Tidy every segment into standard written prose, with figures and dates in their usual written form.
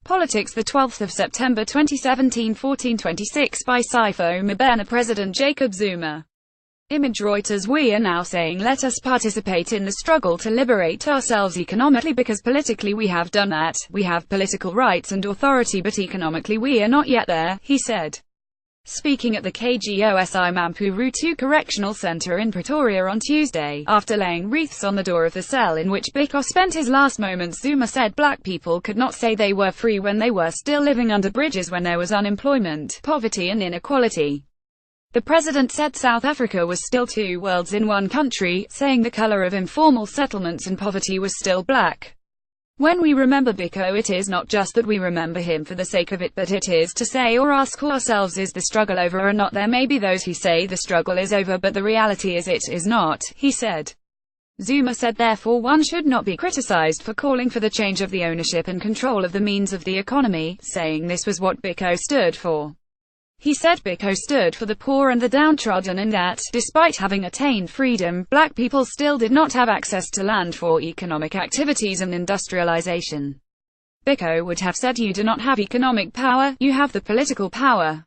Politics, the 12th of September 2017, 14:26 by Saifo Mabena. President Jacob Zuma. Image Reuters. We are now saying let us participate in the struggle to liberate ourselves economically, because politically we have done that. We have political rights and authority, but economically we are not yet there, he said. Speaking at the KGOSI Mampuru 2 Correctional Center in Pretoria on Tuesday, after laying wreaths on the door of the cell in which Biko spent his last moments, Zuma said black people could not say they were free when they were still living under bridges, when there was unemployment, poverty and inequality. The president said South Africa was still two worlds in one country, saying the color of informal settlements and poverty was still black. When we remember Biko, it is not just that we remember him for the sake of it, but it is to say or ask ourselves, is the struggle over or not? There may be those who say the struggle is over, but the reality is it is not, he said. Zuma said therefore one should not be criticized for calling for the change of the ownership and control of the means of the economy, saying this was what Biko stood for. He said Biko stood for the poor and the downtrodden, and that, despite having attained freedom, black people still did not have access to land for economic activities and industrialization. Biko would have said, you do not have economic power, you have the political power.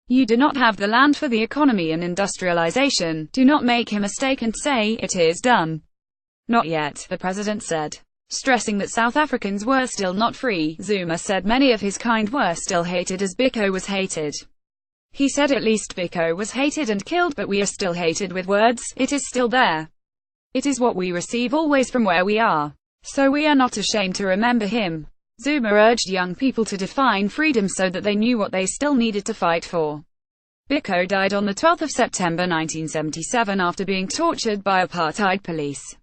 You do not have the land for the economy and industrialization. Do not make a mistake and say, it is done. Not yet, the president said. Stressing that South Africans were still not free, Zuma said many of his kind were still hated as Biko was hated. He said at least Biko was hated and killed, but we are still hated with words. It is still there. It is what we receive always from where we are. So we are not ashamed to remember him. Zuma urged young people to define freedom so that they knew what they still needed to fight for. Biko died on the 12th of September 1977 after being tortured by apartheid police.